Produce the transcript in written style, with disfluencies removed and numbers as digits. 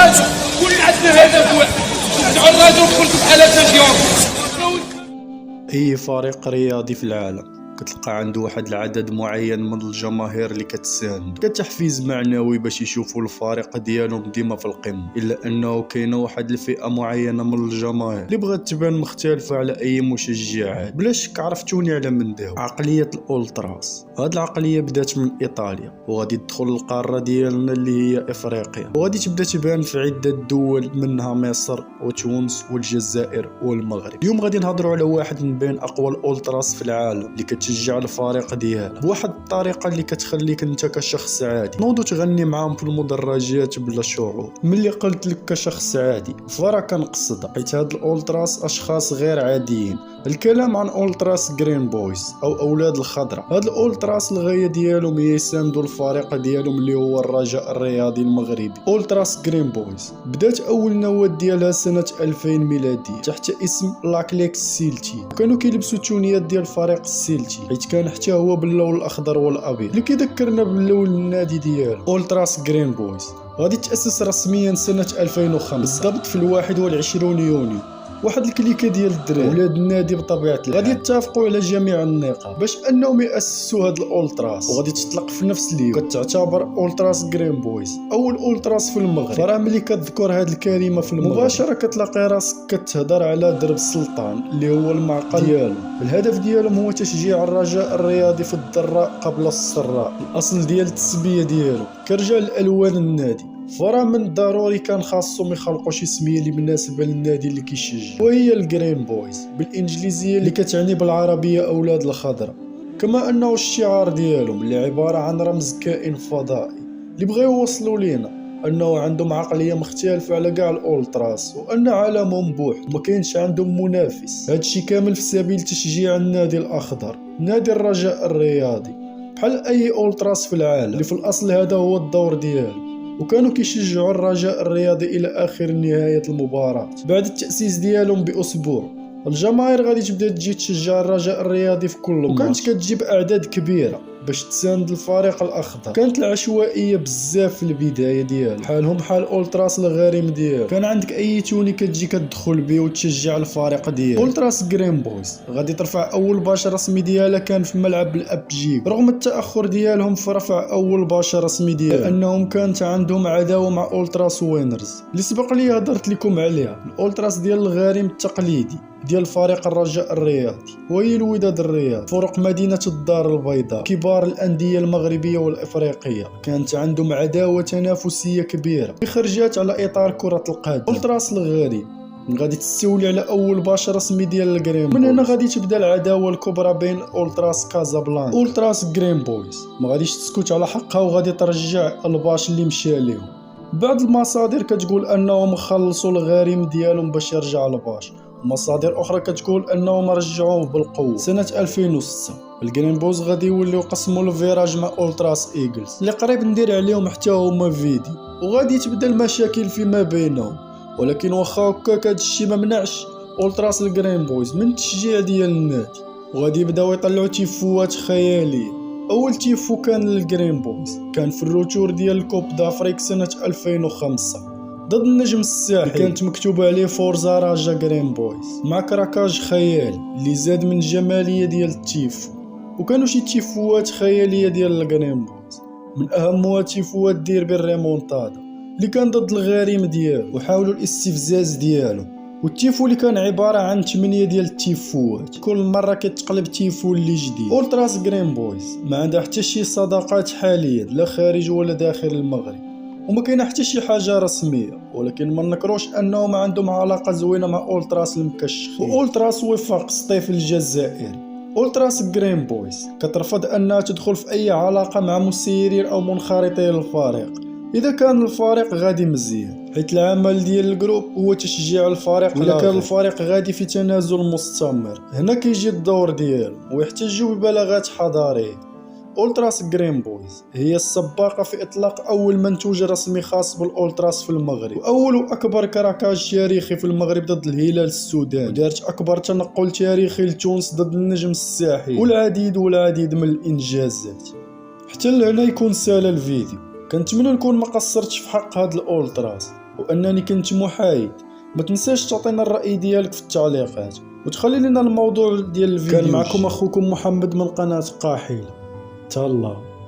الراديو، كل عندنا هدف واحد، نشجعوا الراديو بكل حالات اليوم. اي فريق رياضي في العالم كتلقى عنده واحد العدد معين من الجماهير اللي كتساند كتحفيز معنوي باش يشوفوا الفريق ديالهم ديما في القمه، الا انه كاينه واحد الفئه معينه من الجماهير اللي بغات تبان مختلفه على اي مشجع عادي. بلا شك عرفتوني على من داو عقليه الاولتراس. هاد العقليه بدات من ايطاليا وغادي تدخل القاره ديالنا اللي هي افريقيا، وغادي تبدا تبان في عده دول منها مصر وتونس والجزائر والمغرب. اليوم غادي نهضروا على واحد من بين اقوى الاولتراس في العالم اللي كتشجع الفريق ديالها بواحد الطريقه اللي كتخليك انت كشخص عادي نوضو تغني معاهم في المدرجات بلا شعور. ملي قلت لك كشخص عادي فرا كنقصد حيت هاد الاولتراس اشخاص غير عاديين. الكلام عن اولتراس جرين بويز او اولاد الخضره. هاد الاولتراس الغايه ديالهم هي يساندوا الفريق ديالهم اللي هو الرجاء الرياضي المغربي. اولتراس جرين بويز بدات اول نواه ديالها سنه 2000 ميلادي تحت اسم لاكليك سيلتي، وكانوا كيلبسوا التونيات ديال الفريق السيلتي حيت كان حتى هو باللون الاخضر والابيض اللي كيذكرنا باللون النادي ديالو. اولتراس جرين بويز غادي تاسس رسميا سنه 2005 بالضبط في 21 يونيو. واحد الكليكه ديال الدراري ولاد النادي بطبيعه الحال غادي يتفقوا على جميع النقاط باش انهم ياسسوا هاد الاولتراس، وغادي تطلق في نفس اليوم. كتعتبر اولتراس جرين بويز اول اولتراس في المغرب. فراه ملي كتذكر هاد الكلمه في المغرب مباشره كتلاقي راسك كتهضر على درب السلطان اللي هو المعقل ديالو. الهدف ديالهم هو تشجيع الرجاء الرياضي في الضراء قبل السراء. الاصل ديال التسميه ديالو كرجع الالوان النادي، فرا من الضروري كان خاصهم يخلقوا شي سميه اللي مناسبه للنادي اللي كيشجع، وهي الجرين بويز بالانجليزيه اللي كتعني بالعربيه اولاد الخضره. كما انه الشعار ديالهم اللي عباره عن رمز كائن فضائي اللي بغاو يوصلوا لينا انه عندهم عقليه مختلفه على كاع الاولتراس وان عالمهم بوحد وما كاينش عندهم منافس. هادشي كامل في سبيل تشجيع النادي الاخضر، نادي الرجاء الرياضي، بحال اي اولتراس في العالم اللي في الاصل هذا هو الدور ديالو. وكانوا كيشجعوا الرجاء الرياضي الى اخر نهايه المباراه. بعد التاسيس ديالهم باسبوع الجماهير غادي تبدا تجي تشجع الرجاء الرياضي في كل ماتش، وكانت كتجيب اعداد كبيره باش تساند الفريق الاخضر. كانت العشوائيه بزاف في البدايه ديالها بحالهم بحال اولتراس الغريم ديالو. كان عندك اي توني كتجي كتدخل بيه وتشجع الفريق ديالك. اولتراس جرين بويز غادي ترفع اول باش رسمي ديالها كان في ملعب الابجيك رغم التاخر ديالهم في رفع اول باش رسمي ديالها لانهم كانت عندهم عداوه مع اولتراس وينرز اللي سبق لي هضرت لكم عليها. الاولتراس ديال الغريم التقليدي ديال فريق الرجاء الرياضي وهي الوداد الرياضي، فرق مدينة الدار البيضاء، كبار الأندية المغربية والإفريقية. كانت عندهم عداوة تنافسية كبيرة خرجت على إطار كرة القدم. أولتراس الغريم غادي تستولي على أول باش رسمي ديال الجرين. من هنا غادي تبدا العداوة الكبرى بين أولتراس كازابلانكا. أولتراس جرين بويز ما غاديش تسكت على حقها وغادي ترجع الباش اللي مشى ليهم. بعض المصادر كتقول أنهم خلصوا الغريم ديالهم باش يرجع الباش، مصادر اخرى كتقول انهم رجعوه بالقوه. سنه 2006 الجرين بوز غادي يوليو قسموا الفيراج مع اولتراس ايجلز اللي قريب ندير عليهم حتى هما فيديو، وغادي تبدا المشاكل فيما بينهم. ولكن واخا هكاك هادشي ما منعش اولتراس الجرين بويز من التشجيع ديال النادي، وغادي يبداو يطلعوا تيفوات خياليه. اول تيفو كان للجرين بويز كان في الروتور ديال الكوب دافريك سنه 2005 ضد النجم الساحلي، كانت مكتوبه عليه فورزا راجا جرين بويز مع كراكاج خيالي اللي زاد من الجماليه ديال التيفو. وكانوا شي تيفوات خياليه ديال الجرين بويز، من اهمها تيفوات ديربي الريمونتادا اللي كان ضد الغريم ديالو وحاولوا الاستفزاز ديالو. والتيفو اللي كان عباره عن 8 ديال التيفوات كل مره كتقلب تيفو اللي جديد. اولتراس جرين بويز ما عندها حتى شي صداقات حاليا لا خارج ولا داخل المغرب، وما كاينه حتى شي حاجه رسميه، ولكن ما نكروش انهم عندهم علاقه زوينه مع اولتراس المكشخ واولتراس وفاق سطيف الجزائري. اولتراس جرين بويز كترفض انها تدخل في اي علاقه مع مسيرين او منخرطين للفريق اذا كان الفريق غادي مزيان، حيت العمل ديال الجروب هو تشجيع الفريق. اذا كان الفريق غادي في تنازل مستمر هنا كيجي الدور ديالو ويحتجوا ببلاغات حضاريه. اولتراس جرين بويز هي السباقه في اطلاق اول منتوج رسمي خاص بالاولتراس في المغرب، واول واكبر كراكاج تاريخي في المغرب ضد الهلال السوداني، ودارت اكبر تنقل تاريخي لتونس ضد النجم الساحلي، والعديد من الانجازات. حتى لهنا يكون سال الفيديو. كنتمنى نكون ما قصرتش في حق هاد الاولتراس، وانني كنت محايد. ما تنساش تعطينا الراي ديالك في التعليقات وتخلي لنا الموضوع ديال الفيديو. كان معكم اخوكم محمد من قناه قاحله. تهلا.